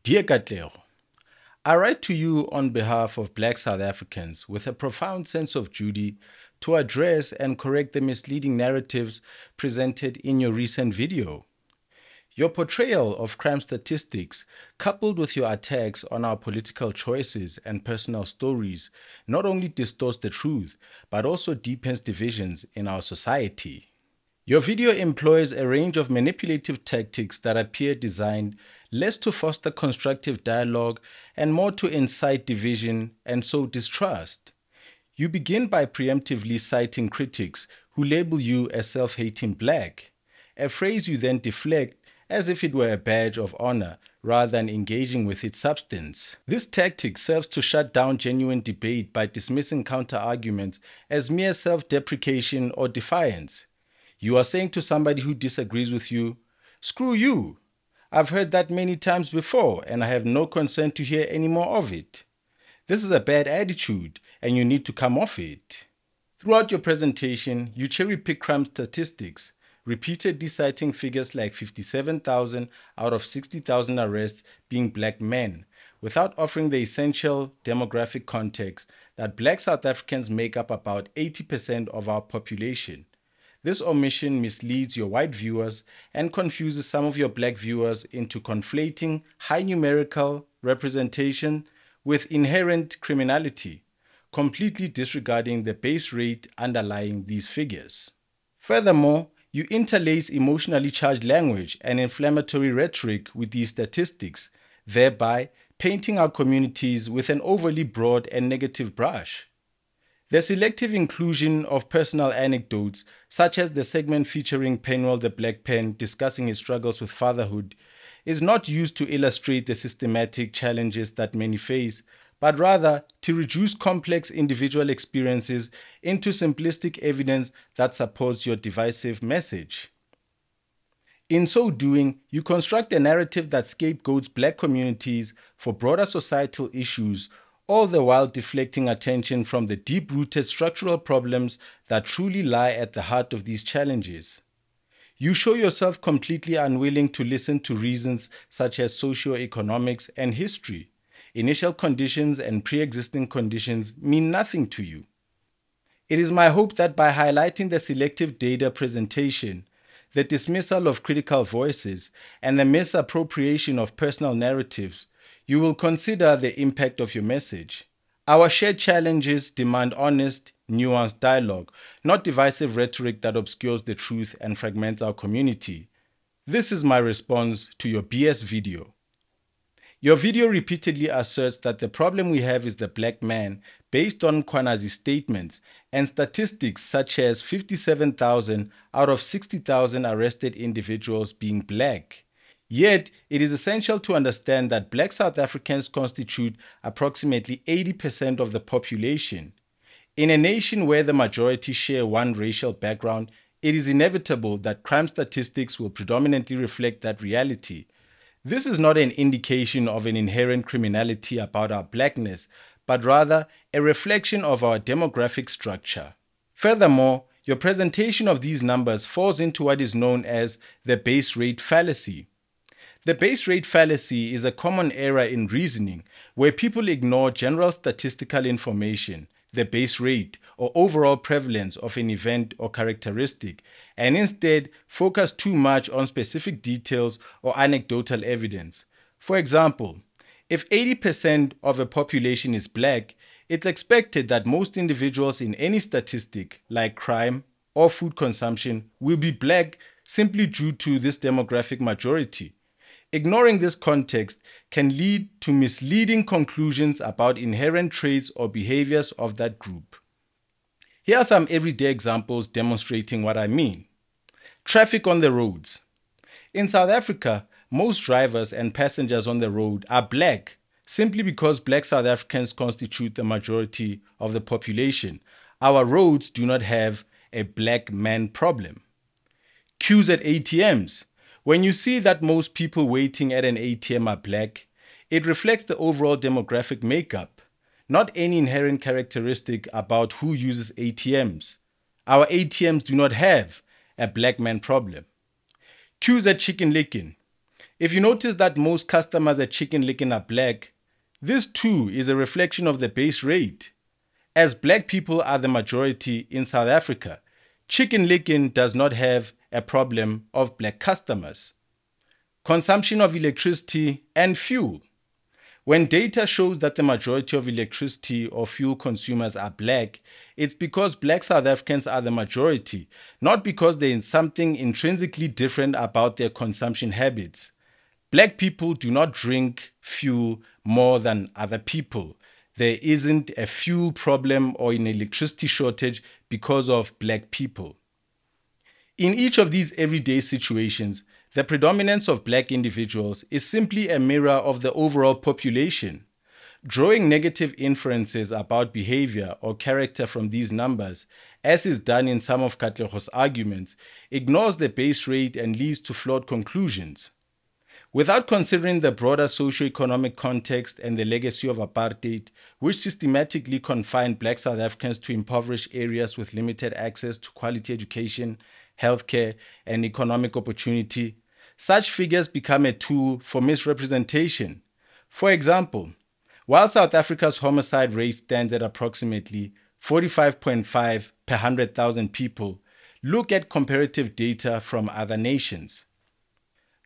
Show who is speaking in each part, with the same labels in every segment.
Speaker 1: Dear Katlego, I write to you on behalf of Black South Africans with a profound sense of duty to address and correct the misleading narratives presented in your recent video. Your portrayal of crime statistics, coupled with your attacks on our political choices and personal stories, not only distorts the truth, but also deepens divisions in our society. Your video employs a range of manipulative tactics that appear designed less to foster constructive dialogue and more to incite division and sow distrust. You begin by preemptively citing critics who label you as self-hating black, a phrase you then deflect as if it were a badge of honor rather than engaging with its substance. This tactic serves to shut down genuine debate by dismissing counter-arguments as mere self-deprecation or defiance. You are saying to somebody who disagrees with you, "Screw you. I've heard that many times before and I have no concern to hear any more of it. This is a bad attitude and you need to come off it." Throughout your presentation, you cherry-pick crime statistics, repeatedly citing figures like 57,000 out of 60,000 arrests being black men, without offering the essential demographic context that Black South Africans make up about 80% of our population. This omission misleads your white viewers and confuses some of your black viewers into conflating high numerical representation with inherent criminality, completely disregarding the base rate underlying these figures. Furthermore, you interlace emotionally charged language and inflammatory rhetoric with these statistics, thereby painting our communities with an overly broad and negative brush. The selective inclusion of personal anecdotes, such as the segment featuring Penuel the Black Pen discussing his struggles with fatherhood, is not used to illustrate the systematic challenges that many face, but rather to reduce complex individual experiences into simplistic evidence that supports your divisive message. In so doing, you construct a narrative that scapegoats black communities for broader societal issues, all the while deflecting attention from the deep-rooted structural problems that truly lie at the heart of these challenges. You show yourself completely unwilling to listen to reasons such as socio-economics and history. Initial conditions and pre-existing conditions mean nothing to you. It is my hope that by highlighting the selective data presentation, the dismissal of critical voices, and the misappropriation of personal narratives, you will consider the impact of your message. Our shared challenges demand honest, nuanced dialogue, not divisive rhetoric that obscures the truth and fragments our community. This is my response to your BS video. Your video repeatedly asserts that the problem we have is the black man based on Kwanazi's statements and statistics such as 57,000 out of 60,000 arrested individuals being black. Yet, it is essential to understand that Black South Africans constitute approximately 80% of the population. In a nation where the majority share one racial background, it is inevitable that crime statistics will predominantly reflect that reality. This is not an indication of an inherent criminality about our blackness, but rather a reflection of our demographic structure. Furthermore, your presentation of these numbers falls into what is known as the base rate fallacy. The base rate fallacy is a common error in reasoning where people ignore general statistical information, the base rate or overall prevalence of an event or characteristic, and instead focus too much on specific details or anecdotal evidence. For example, if 80% of a population is black, it's expected that most individuals in any statistic, like crime or food consumption, will be black simply due to this demographic majority. Ignoring this context can lead to misleading conclusions about inherent traits or behaviors of that group. Here are some everyday examples demonstrating what I mean. Traffic on the roads. In South Africa, most drivers and passengers on the road are black, simply because Black South Africans constitute the majority of the population. Our roads do not have a black man problem. Queues at ATMs. When you see that most people waiting at an ATM are black, it reflects the overall demographic makeup, not any inherent characteristic about who uses ATMs. Our ATMs do not have a black man problem. Queues at Chicken Licken. If you notice that most customers at Chicken Licken are black, this too is a reflection of the base rate. As black people are the majority in South Africa, Chicken Licken does not have a problem of black customers. Consumption of electricity and fuel. When data shows that the majority of electricity or fuel consumers are black, it's because black South Africans are the majority, not because there is something intrinsically different about their consumption habits. Black people do not drink fuel more than other people. There isn't a fuel problem or an electricity shortage because of black people. In each of these everyday situations, the predominance of black individuals is simply a mirror of the overall population. Drawing negative inferences about behavior or character from these numbers, as is done in some of Katlego's arguments, ignores the base rate and leads to flawed conclusions. Without considering the broader socio-economic context and the legacy of apartheid, which systematically confined black South Africans to impoverished areas with limited access to quality education, healthcare, and economic opportunity, such figures become a tool for misrepresentation. For example, while South Africa's homicide rate stands at approximately 45.5 per 100,000 people, look at comparative data from other nations.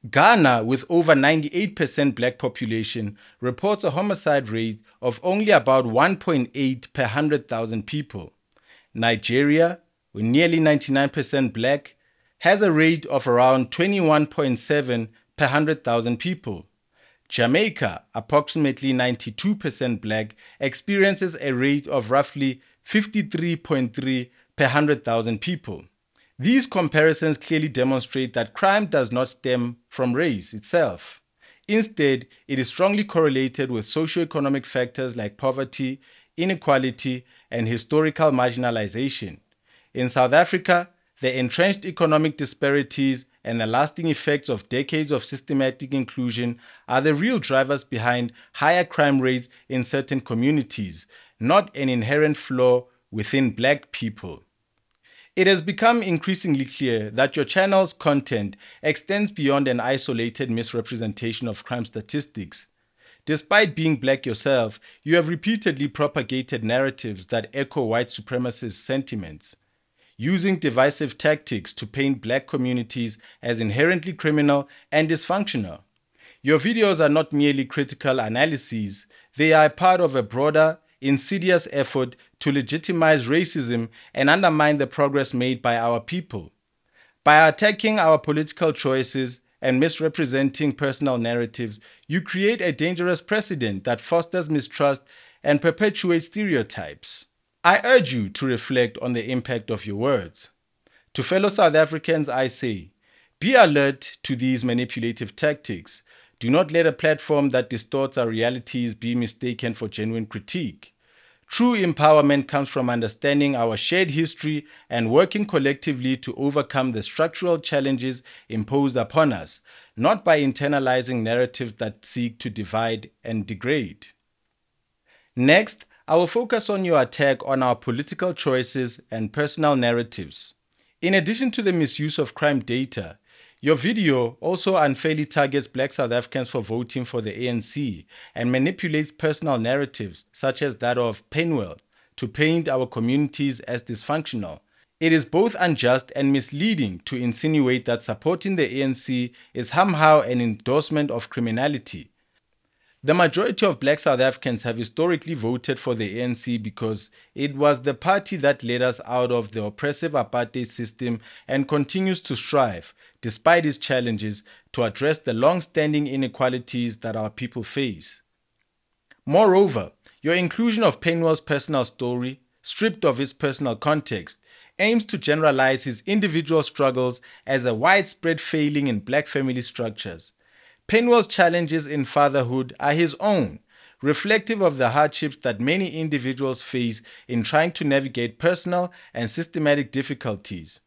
Speaker 1: Ghana, with over 98% black population, reports a homicide rate of only about 1.8 per 100,000 people. Nigeria, with nearly 99% black, has a rate of around 21.7 per 100,000 people. Jamaica, approximately 92% black, experiences a rate of roughly 53.3 per 100,000 people. These comparisons clearly demonstrate that crime does not stem from race itself. Instead, it is strongly correlated with socio-economic factors like poverty, inequality, and historical marginalization. In South Africa, the entrenched economic disparities and the lasting effects of decades of systematic inclusion are the real drivers behind higher crime rates in certain communities, not an inherent flaw within black people. It has become increasingly clear that your channel's content extends beyond an isolated misrepresentation of crime statistics. Despite being black yourself, you have repeatedly propagated narratives that echo white supremacist sentiments, using divisive tactics to paint black communities as inherently criminal and dysfunctional. Your videos are not merely critical analyses, they are part of a broader, insidious effort to legitimize racism and undermine the progress made by our people. By attacking our political choices and misrepresenting personal narratives, you create a dangerous precedent that fosters mistrust and perpetuates stereotypes. I urge you to reflect on the impact of your words. To fellow South Africans, I say, be alert to these manipulative tactics. Do not let a platform that distorts our realities be mistaken for genuine critique. True empowerment comes from understanding our shared history and working collectively to overcome the structural challenges imposed upon us, not by internalizing narratives that seek to divide and degrade. Next, I will focus on your attack on our political choices and personal narratives. In addition to the misuse of crime data, your video also unfairly targets black South Africans for voting for the ANC and manipulates personal narratives such as that of Penuel to paint our communities as dysfunctional. It is both unjust and misleading to insinuate that supporting the ANC is somehow an endorsement of criminality. The majority of black South Africans have historically voted for the ANC because it was the party that led us out of the oppressive apartheid system and continues to strive, despite its challenges, to address the long-standing inequalities that our people face. Moreover, your inclusion of Penuel's personal story, stripped of its personal context, aims to generalize his individual struggles as a widespread failing in black family structures. Penuel's challenges in fatherhood are his own, reflective of the hardships that many individuals face in trying to navigate personal and systematic difficulties.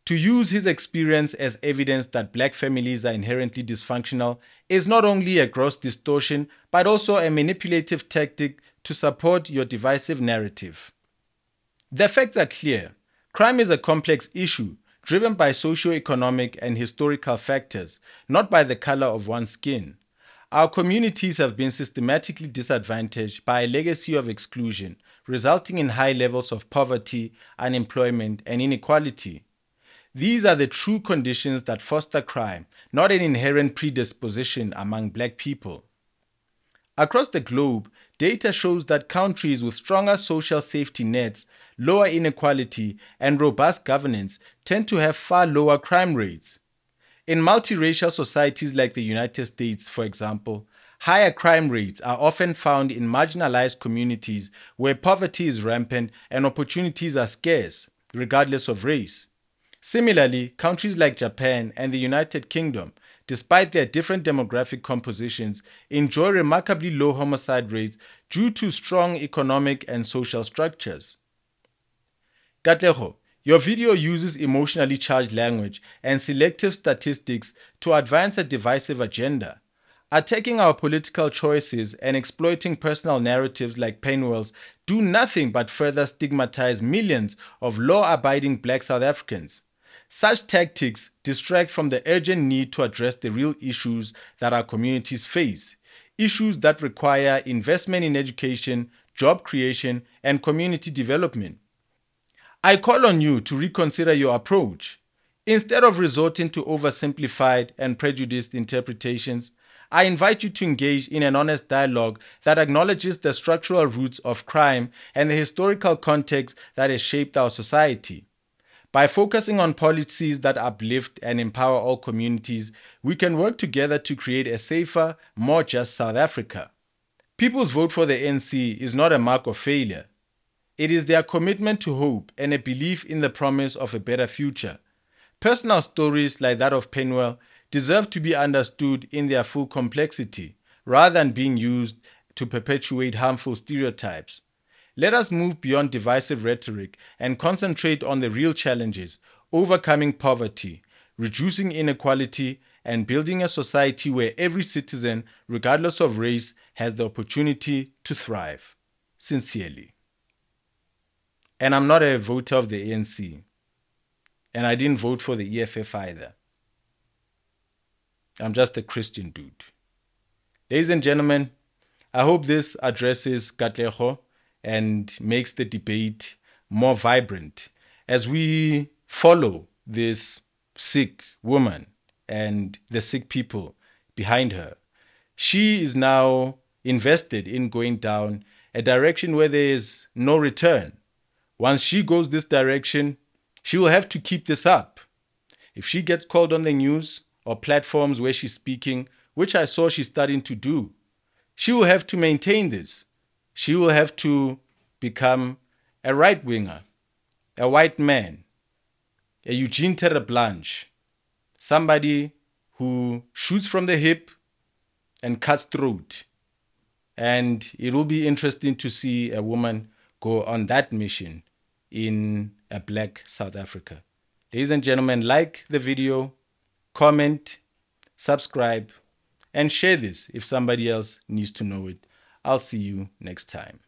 Speaker 1: To use his experience as evidence that black families are inherently dysfunctional is not only a gross distortion, but also a manipulative tactic to support your divisive narrative. The facts are clear. Crime is a complex issue, driven by socio-economic and historical factors, not by the color of one's skin. Our communities have been systematically disadvantaged by a legacy of exclusion, resulting in high levels of poverty, unemployment, and inequality. These are the true conditions that foster crime, not an inherent predisposition among black people. Across the globe, data shows that countries with stronger social safety nets, lower inequality, and robust governance tend to have far lower crime rates. In multiracial societies like the United States, for example, higher crime rates are often found in marginalized communities where poverty is rampant and opportunities are scarce, regardless of race. Similarly, countries like Japan and the United Kingdom, despite their different demographic compositions, enjoy remarkably low homicide rates due to strong economic and social structures. Katlego, your video uses emotionally charged language and selective statistics to advance a divisive agenda. Attacking our political choices and exploiting personal narratives like Penuel's do nothing but further stigmatize millions of law-abiding black South Africans. Such tactics distract from the urgent need to address the real issues that our communities face, issues that require investment in education, job creation, and community development. I call on you to reconsider your approach. Instead of resorting to oversimplified and prejudiced interpretations, I invite you to engage in an honest dialogue that acknowledges the structural roots of crime and the historical context that has shaped our society. By focusing on policies that uplift and empower all communities, we can work together to create a safer, more just South Africa. People's vote for the ANC is not a mark of failure. It is their commitment to hope and a belief in the promise of a better future. Personal stories like that of Penuel deserve to be understood in their full complexity, rather than being used to perpetuate harmful stereotypes. Let us move beyond divisive rhetoric and concentrate on the real challenges, overcoming poverty, reducing inequality, and building a society where every citizen, regardless of race, has the opportunity to thrive. Sincerely. And I'm not a voter of the ANC. And I didn't vote for the EFF either. I'm just a Christian dude. Ladies and gentlemen, I hope this addresses Katlego and makes the debate more vibrant as we follow this sick woman and the sick people behind her. She is now invested in going down a direction where there is no return. Once she goes this direction, she will have to keep this up. If she gets called on the news or platforms where she's speaking, which I saw she's starting to do, she will have to maintain this. She will have to become a right-winger, a white man, a Eugene Terreblanche, somebody who shoots from the hip and cuts throat. And it will be interesting to see a woman go on that mission in a black South Africa. Ladies and gentlemen, like the video, comment, subscribe, and share this if somebody else needs to know it. I'll see you next time.